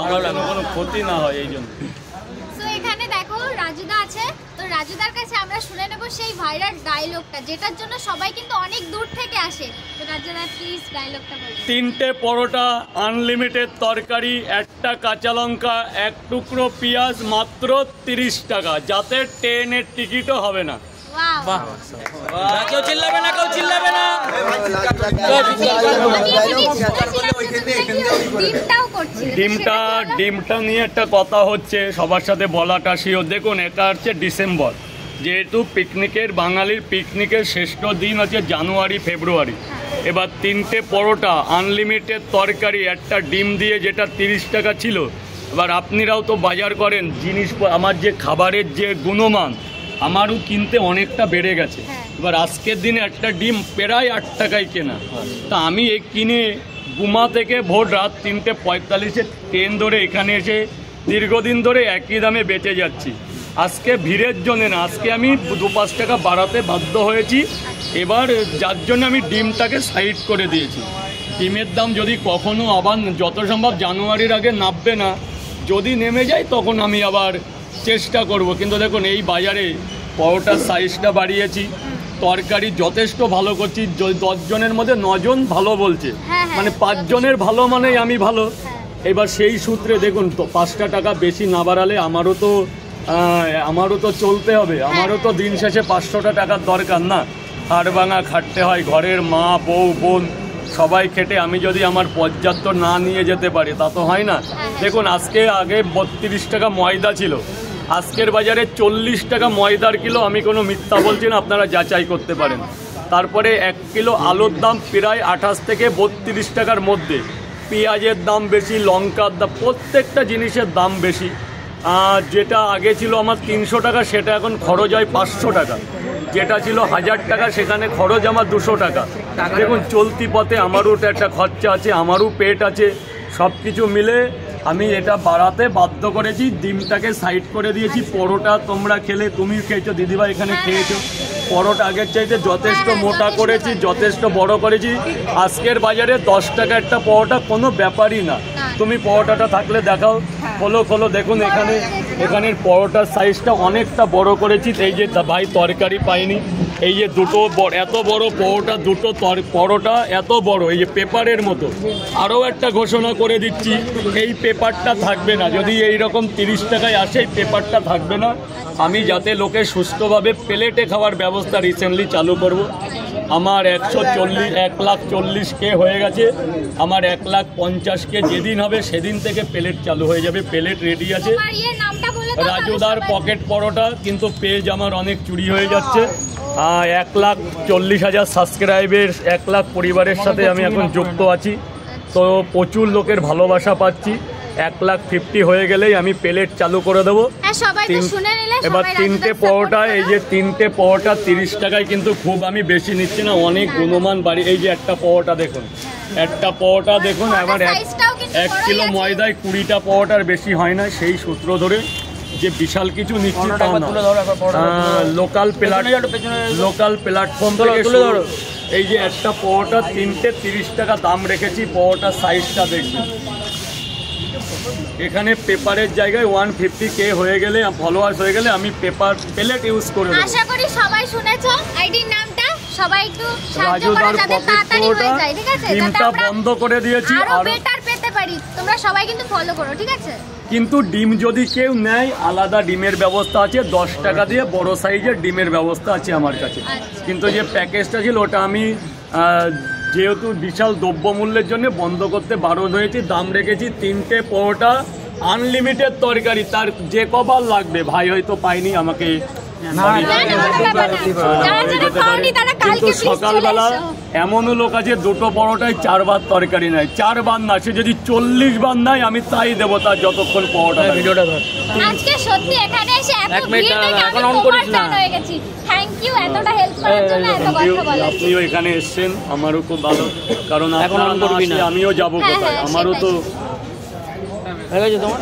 আমার কোনো ক্ষতি না হয় এই জন্য। তো এখানে দেখো রাজুদা আছে, তো রাজুদার কাছে আমরা শুনে নেব সেই ভাইরাল ডায়লগটা, যেটার জন্য সবাই কিন্তু অনেক দূর থেকে আসে। তো রাজুদা প্লিজ ডায়লগটা বলুন। 3টে পরোটা, আনলিমিটেড তরকারি, 1টা কাঁচা লঙ্কা, 1 টুকরো পেঁয়াজ, মাত্র 30 টাকা, যাতে ট্রেনের টিকিটও হবে না। বাহ, কেউ চিল্লাবে না, কেউ চিল্লাবে না। ডিমটা নিয়ে একটা কথা হচ্ছে, সবার সাথে বলাটা শিও। দেখুন, এটা হচ্ছে ডিসেম্বর, যেহেতু পিকনিকের, বাঙালির পিকনিকের শ্রেষ্ঠ দিন হচ্ছে জানুয়ারি ফেব্রুয়ারি। এবার 3টে পরোটা, আনলিমিটেড তরকারি, 1টা ডিম দিয়ে যেটা 30 টাকা ছিল, এবার আপনারাও তো বাজার করেন জিনিস, আমার যে খাবারের যে গুণমান আমারও কিনতে অনেকটা বেড়ে গেছে। এবার আজকের দিনে একটা ডিম প্রায় 8 টাকায় কেনা, তা আমি এই কিনে গুমা থেকে ভোর রাত 3:45 ট্রেন ধরে এখানে এসে দীর্ঘদিন ধরে একই দামে বেঁচে যাচ্ছি। আজকে ভিড়ের জন্য না, আজকে আমি 2-5 টাকা বাড়াতে বাধ্য হয়েছি। এবার যার জন্য আমি ডিমটাকে সাইড করে দিয়েছি। ডিমের দাম যদি কখনো আবার যত সম্ভব জানুয়ারির আগে নামবে না, যদি নেমে যায় তখন আমি আবার চেষ্টা করব। কিন্তু দেখুন, এই বাজারে পরোটার সাইজটা বাড়িয়েছি, তরকারি যথেষ্ট ভালো করছি। 10 জনের মধ্যে 9 জন ভালো বলছে, মানে 5 জনের ভালো মানেই আমি ভালো। এবার সেই সূত্রে দেখুন, তো 5টা টাকা বেশি না বাড়ালে আমারও তো চলতে হবে, আমারও তো দিন শেষে 500টা টাকার দরকার না। হাড় ভাঙা খাটতে হয়, ঘরের মা বউ বোন সবাই খেটে আমি যদি আমার পর্যাপ্ত না নিয়ে যেতে পারি তা তো হয় না। দেখুন, আগে 32 টাকা ময়দা ছিল, আজকের বাজারে 40 টাকা ময়দার কিলো। আমি কোনো মিথ্যা বলছি না, আপনারা যাচাই করতে পারেন। তারপরে 1 কিলো আলুর দাম প্রায় 28 থেকে 32 টাকার মধ্যে। পেঁয়াজের দাম বেশি, লঙ্কার দাম, প্রত্যেকটা জিনিসের দাম বেশি। যেটা আগে ছিল আমার 300 টাকা, সেটা এখন খরচ হয় 500 টাকা। যেটা ছিল 1000 টাকা, সেখানে খরচ আমার 200 টাকা। দেখুন, চলতি পথে আমারও একটা খরচা আছে, আমারও পেট আছে, সব কিছু মিলে আমি এটা বাড়াতে বাধ্য করেছি। ডিমটাকে সাইড করে দিয়েছি। পরোটা তোমরা খেলে, তুমি খেয়েছো, দিদিভাই এখানে খেয়েছো, পরোটা আগের চাইতে যথেষ্ট মোটা করেছি, যথেষ্ট বড় করেছি। আজকের বাজারে 10 টাকা একটা পরোটা কোনো ব্যাপারই না। তুমি পরোটাটা থাকলে দেখাও, খোলো। দেখুন, এখানের পরোটার সাইজটা অনেকটা বড় করেছি। এই যে ভাই তরকারি পাইনি, এই যে এত বড় পরোটা, দুটো পরোটা এত বড়, এই যে পেপারের মতো। আরও একটা ঘোষণা করে দিচ্ছি, এই পেপারটা থাকবে না। যদি এই রকম 30 টাকায় আসে, এই পেপারটা থাকবে না। আমি যাতে লোকে সুস্থভাবে প্লেটে খাওয়ার ব্যবস্থা রিসেন্টলি চালু করব। আমার 1,40,000 হয়ে গেছে, আমার 1,50,000 যেদিন হবে সেদিন থেকে প্লেট চালু হয়ে যাবে। প্লেট রেডি আছে। রাজুদার পকেট পরোটা, কিন্তু পেজ আমার অনেক চুরি হয়ে যাচ্ছে। 1,40,000 সাবস্ক্রাইবের, 1 লাখ পরিবারের সাথে আমি এখন যুক্ত আছি, তো প্রচুর লোকের ভালোবাসা পাচ্ছি। 1,50,000 হয়ে গেলেই আমি প্লেট চালু করে দেবো। এবার 3টে পরোটা, এই যে 3টে পরোটা 30 টাকায়, কিন্তু খুব আমি বেশি নিচ্ছি না, অনেক গুণমান বাড়ি। এই যে একটা পরোটা দেখুন, এবার 1 কিলো ময়দায় 20টা পরোটার বেশি হয় না। সেই সূত্র ধরে যে বিশাল কিছু নিচ্ছি তা না, লোকাল প্ল্যাটফর্ম থেকে এই যে একটা পরোটা 3টে 30 টাকা দাম রেখেছি। পরোটার সাইজটা দেখবেন, এখানে পেপারের জায়গায় 150K হয়ে গেলে, ফলোয়ার্স হয়ে গেলে আমি প্লেট ইউজ করে দেব। আশা করি সবাই শুনেছো আইডির নামটা, সবাই একটু সাহায্য করো যাতে তাড়াতাড়ি হয়ে যায়, ঠিক আছে? ডিমটা বন্ধ করে দিয়েছি, আর বেটার পেতে পারি। তোমরা সবাই কিন্তু ফলো করো, ঠিক আছে? কিন্তু ডিম যদি কেউ নেয়, আলাদা ডিমের ব্যবস্থা আছে, 10 টাকা দিয়ে বড় সাইজের ডিমের ব্যবস্থা আছে আমার কাছে। কিন্তু যে প্যাকেজটা ছিল ওটা আমি যেহেতু বিশাল দ্রব্যমূল্যের জন্য বন্ধ করতে বারণ হয়েছি। দাম রেখেছি 3টে পরোটা, আনলিমিটেড তরকারি, তার যে কবার লাগবে। ভাই হয়তো পাইনি, আমাকে কিন্তু সকালবেলা এমনও লোক আছে 2টো পরোটায় 4 বার তরকারি নেয়। 4 বার না, সে যদি 40 বার নেয় আমি তাই দেবো, তার যতক্ষণ পরোটা। ভিডিওটা ধর, আজকে সত্যি এখানে এসে এত ভিড় দেখে আমি ওভারটাইম হয়ে গেছি। থ্যাংক ইউ এতটা হেল্প করার জন্য, এত কথা বলার। আপনিও এখানে এসেছেন, আমারও খুব ভালো, কারণ আমিও যাবো কোথায়, আমারও তো হয়ে গেছে তোমার।